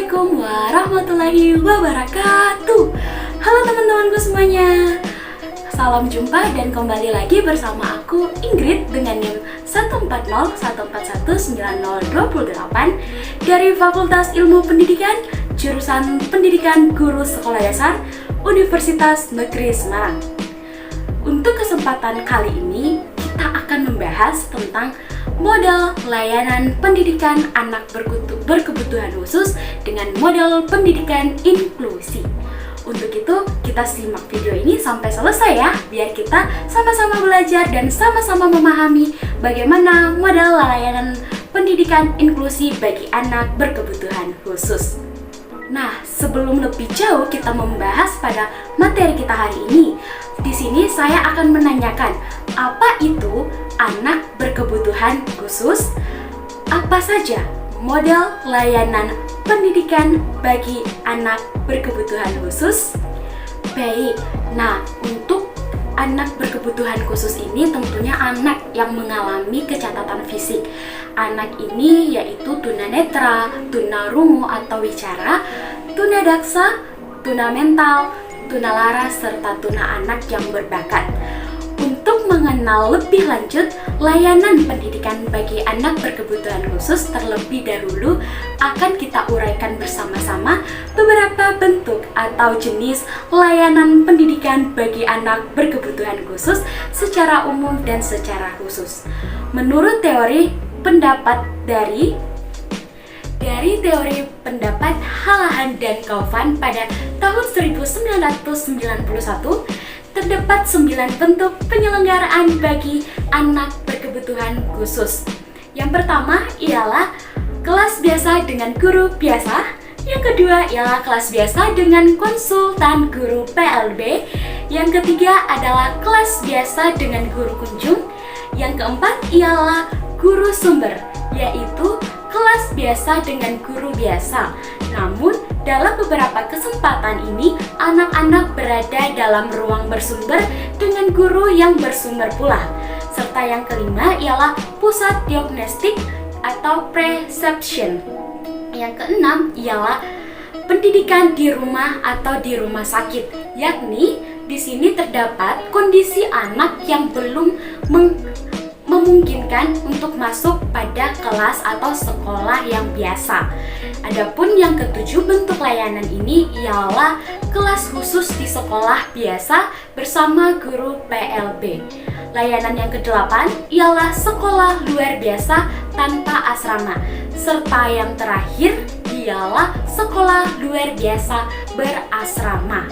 Assalamualaikum warahmatullahi wabarakatuh. Halo teman-temanku semuanya, salam jumpa dan kembali lagi bersama aku Ingrid dengan NIM 14014190028 dari Fakultas Ilmu Pendidikan Jurusan Pendidikan Guru Sekolah Dasar Universitas Negeri Semarang. Untuk kesempatan kali ini kita akan membahas tentang model layanan pendidikan anak berkebutuhan khusus dengan model pendidikan inklusi. Untuk itu, kita simak video ini sampai selesai ya, biar kita sama-sama belajar dan sama-sama memahami bagaimana model layanan pendidikan inklusi bagi anak berkebutuhan khusus. Nah, sebelum lebih jauh kita membahas pada materi kita hari ini, di sini saya akan menanyakan, apa itu anak berkebutuhan khusus? Apa saja model layanan pendidikan bagi anak berkebutuhan khusus? Baik, nah untuk anak berkebutuhan khusus ini tentunya anak yang mengalami kecacatan fisik. Anak ini yaitu tunanetra, tunarungu atau wicara, tunadaksa, tunamental, tunalaras, serta tuna anak yang berbakat. Untuk mengenal lebih lanjut layanan pendidikan bagi anak berkebutuhan khusus, terlebih dahulu akan kita uraikan bersama-sama beberapa bentuk atau jenis layanan pendidikan bagi anak berkebutuhan khusus secara umum dan secara khusus. Menurut teori pendapat dari teori pendapat Halahan dan Kaufman pada tahun 1991, terdapat 9 bentuk penyelenggaraan bagi anak berkebutuhan khusus. Yang pertama ialah kelas biasa dengan guru biasa. Yang kedua ialah kelas biasa dengan konsultan guru PLB. Yang ketiga adalah kelas biasa dengan guru kunjung. Yang keempat ialah guru sumber, yaitu kelas biasa dengan guru biasa. Namun, dalam beberapa kesempatan ini, anak-anak berada dalam ruang bersumber dengan guru yang bersumber pula. Serta yang kelima ialah pusat diagnostik atau preception. Yang keenam ialah pendidikan di rumah atau di rumah sakit, yakni di sini terdapat kondisi anak yang belum memungkinkan untuk masuk pada kelas atau sekolah yang biasa. Adapun yang ketujuh bentuk layanan ini ialah kelas khusus di sekolah biasa bersama guru PLB. Layanan yang kedelapan ialah sekolah luar biasa tanpa asrama. Serta yang terakhir ialah sekolah luar biasa berasrama.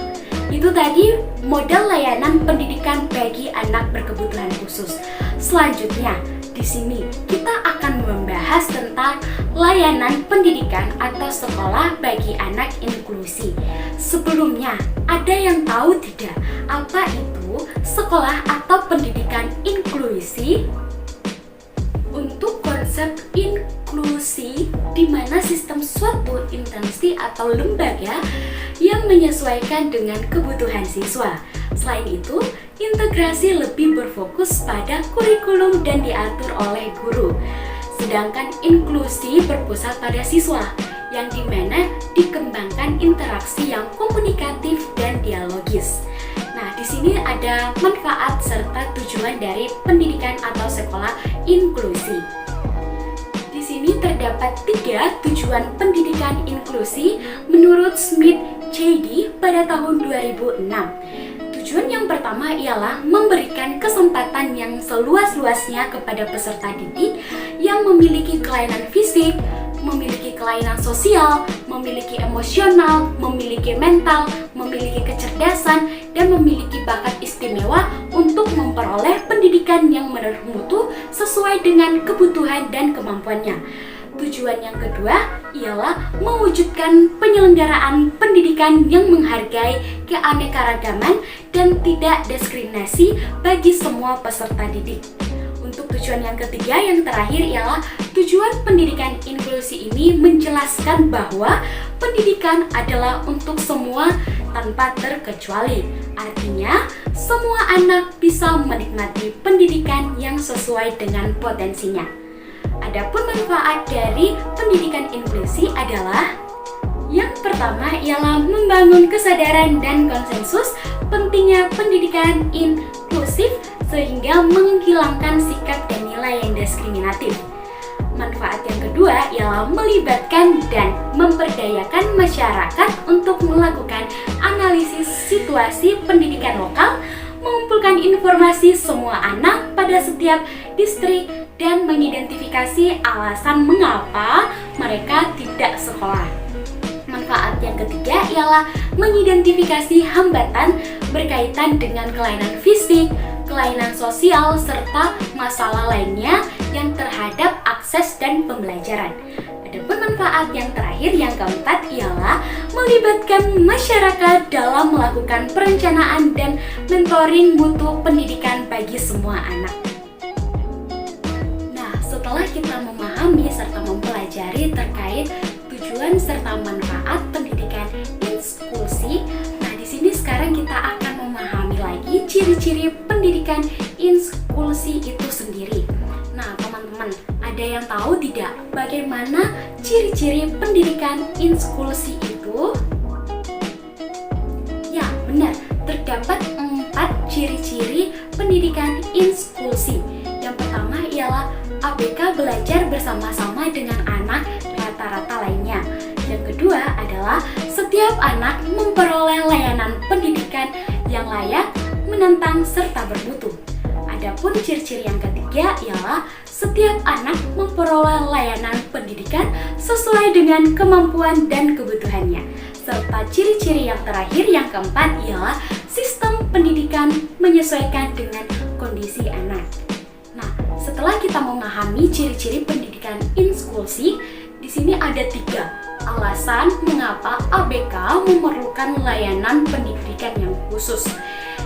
Itu tadi model layanan pendidikan bagi anak berkebutuhan khusus. Selanjutnya, di sini kita akan membahas tentang layanan pendidikan atau sekolah bagi anak inklusi. Sebelumnya, ada yang tahu tidak apa itu sekolah atau pendidikan inklusi? Untuk konsep inklusi, di mana sistem suatu instansi atau lembaga yang menyesuaikan dengan kebutuhan siswa. Selain itu, integrasi lebih berfokus pada kurikulum dan diatur oleh guru. Sedangkan inklusi berpusat pada siswa, yang dimana dikembangkan interaksi yang komunikatif dan dialogis. Nah, di sini ada manfaat serta tujuan dari pendidikan atau sekolah inklusi. Di sini terdapat 3 tujuan pendidikan inklusi menurut Smith J.D. pada tahun 2006. Tujuan yang pertama ialah memberikan kesempatan yang seluas-luasnya kepada peserta didik yang memiliki kelainan fisik, memiliki kelainan sosial, memiliki emosional, memiliki mental, memiliki kecerdasan, dan memiliki bakat istimewa untuk memperoleh pendidikan yang bermutu sesuai dengan kebutuhan dan kemampuannya. Tujuan yang kedua ialah mewujudkan penyelenggaraan pendidikan yang menghargai keanekaragaman dan tidak diskriminasi bagi semua peserta didik. Untuk tujuan yang ketiga yang terakhir ialah tujuan pendidikan inklusi ini menjelaskan bahwa pendidikan adalah untuk semua tanpa terkecuali. Artinya, semua anak bisa menikmati pendidikan yang sesuai dengan potensinya. Adapun manfaat dari pendidikan inklusi adalah Yang pertama ialah membangun kesadaran dan konsensus pentingnya pendidikan inklusif sehingga menghilangkan sikap dan nilai yang diskriminatif. Manfaat yang kedua ialah melibatkan dan memperdayakan masyarakat untuk melakukan analisis situasi pendidikan lokal, mengumpulkan informasi semua anak pada setiap distrik, dan mengidentifikasi alasan mengapa mereka tidak sekolah. Manfaat yang ketiga ialah mengidentifikasi hambatan berkaitan dengan kelainan fisik, kelainan sosial, serta masalah lainnya yang terhadap akses dan pembelajaran. Adapun manfaat yang terakhir, yang keempat, ialah melibatkan masyarakat dalam melakukan perencanaan dan mentoring mutu pendidikan bagi semua anak. Nah, setelah kita memahami serta mempelajari terkait tujuan serta manfaat pendidikan inklusi, nah di sini sekarang kita akan memahami lagi ciri-ciri pendidikan inklusi itu sendiri. Nah, teman-teman, ada yang tahu tidak bagaimana ciri-ciri pendidikan inklusi itu? Ya, benar. Terdapat 4 ciri-ciri pendidikan inklusi. Yang pertama ialah ABK belajar bersama-sama dengan anak rata-rata lainnya. Yang kedua adalah setiap anak memperoleh layanan pendidikan yang layak, menantang, serta bermutu. Adapun ciri-ciri yang ketiga ialah setiap anak memperoleh layanan pendidikan sesuai dengan kemampuan dan kebutuhannya. Serta ciri-ciri yang terakhir, yang keempat, ialah sistem pendidikan menyesuaikan dengan kondisi anak. Nah, setelah kita memahami ciri-ciri pendidikan inklusi, di sini ada 3 alasan mengapa ABK memerlukan layanan pendidikan yang khusus.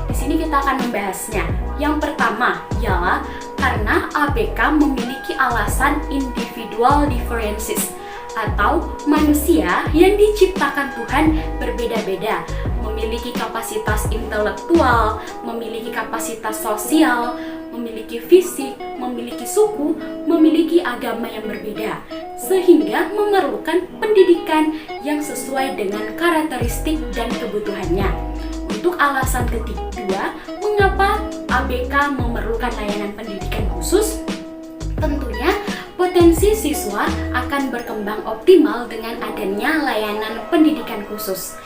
Di sini kita akan membahasnya. Yang pertama ialah karena ABK memiliki alasan individual differences atau manusia yang diciptakan Tuhan berbeda-beda, memiliki kapasitas intelektual, memiliki kapasitas sosial, memiliki fisik, memiliki suku, memiliki agama yang berbeda, sehingga memerlukan pendidikan yang sesuai dengan karakteristik dan kebutuhannya. Untuk alasan kedua, mengapa ABK memerlukan layanan pendidikan khusus? Tentunya potensi siswa akan berkembang optimal dengan adanya layanan pendidikan khusus.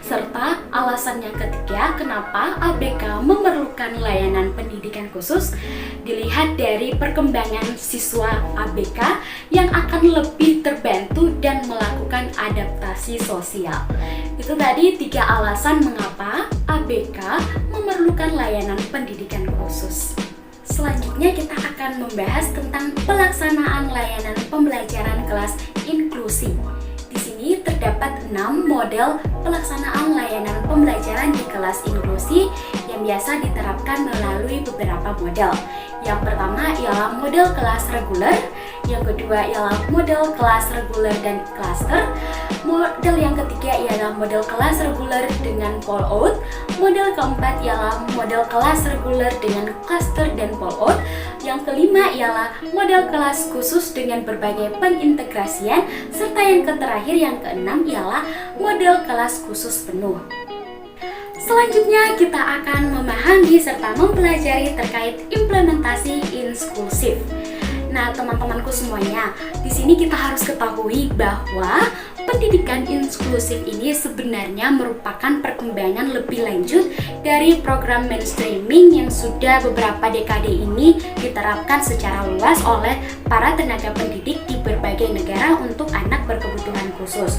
Serta alasan yang ketiga, kenapa ABK memerlukan layanan pendidikan khusus, dilihat dari perkembangan siswa ABK yang akan lebih terbantu dan melakukan adaptasi sosial. Itu tadi 3 alasan mengapa ABK memerlukan layanan pendidikan khusus. Selanjutnya kita akan membahas tentang pelaksanaan layanan pembelajaran kelas inklusi. Di sini terdapat 6 model pelaksanaan layanan pembelajaran di kelas inklusi yang biasa diterapkan melalui beberapa model. Yang pertama ialah model kelas reguler, yang kedua ialah model kelas reguler dan klaster, model yang ketiga ialah model kelas reguler dengan call out, model keempat ialah model kelas reguler dengan klaster dan call out, yang kelima ialah model kelas khusus dengan berbagai pengintegrasian, serta yang terakhir yang keenam ialah model kelas khusus penuh. Selanjutnya kita akan memahami serta mempelajari terkait implementasi inklusif. Nah, teman-temanku semuanya, di sini kita harus ketahui bahwa pendidikan inklusif ini sebenarnya merupakan perkembangan lebih lanjut dari program mainstreaming yang sudah beberapa dekade ini diterapkan secara luas oleh para tenaga pendidik di berbagai negara untuk anak berkebutuhan khusus.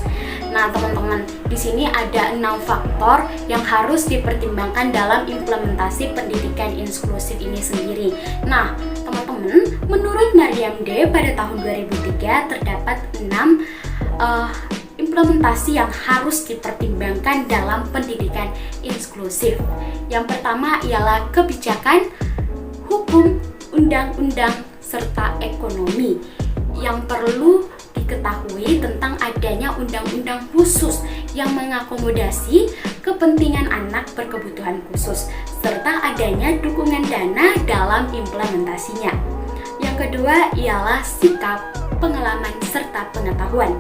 Nah, teman-teman, di sini ada 6 faktor yang harus dipertimbangkan dalam implementasi pendidikan inklusif ini sendiri. Nah, teman-teman, menurut Maryam D pada tahun 2003 terdapat 6 implementasi yang harus dipertimbangkan dalam pendidikan inklusif. Yang pertama ialah kebijakan, hukum, undang-undang, serta ekonomi. Yang perlu diketahui tentang adanya undang-undang khusus yang mengakomodasi kepentingan anak berkebutuhan khusus, serta adanya dukungan dana dalam implementasinya. Yang kedua ialah sikap, pengalaman, serta pengetahuan,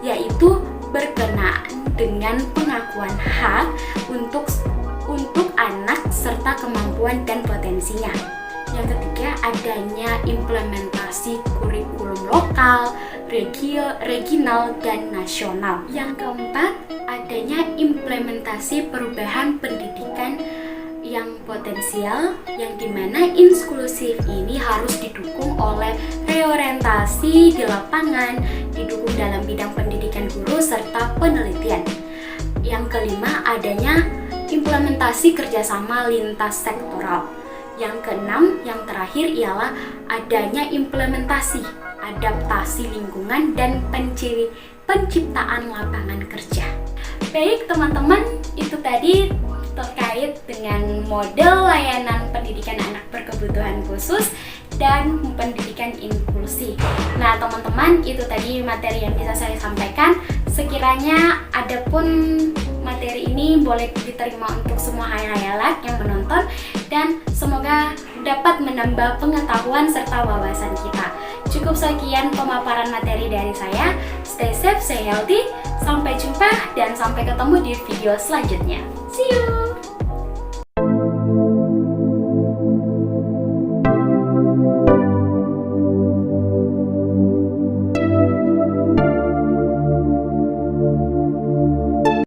yaitu berkenaan dengan pengakuan hak untuk anak serta kemampuan dan potensinya. Yang ketiga, adanya implementasi kurikulum lokal, regional, dan nasional. Yang keempat, adanya implementasi perubahan pendidikan yang potensial, yang dimana inklusif ini harus didukung oleh reorientasi di lapangan, didukung dalam bidang pendidikan guru serta penelitian. Yang kelima, adanya implementasi kerjasama lintas sektoral. Yang keenam, yang terakhir ialah adanya implementasi adaptasi lingkungan dan penciptaan lapangan kerja. Baik teman-teman, itu tadi terkait dengan model layanan pendidikan anak berkebutuhan khusus dan pendidikan inklusi. Nah teman-teman, itu tadi materi yang bisa saya sampaikan. Sekiranya ada pun materi ini boleh diterima untuk semua hayalak yang menonton, dan semoga dapat menambah pengetahuan serta wawasan kita. Cukup sekian pemaparan materi dari saya. Stay safe, stay healthy. Sampai jumpa dan sampai ketemu di video selanjutnya. See you!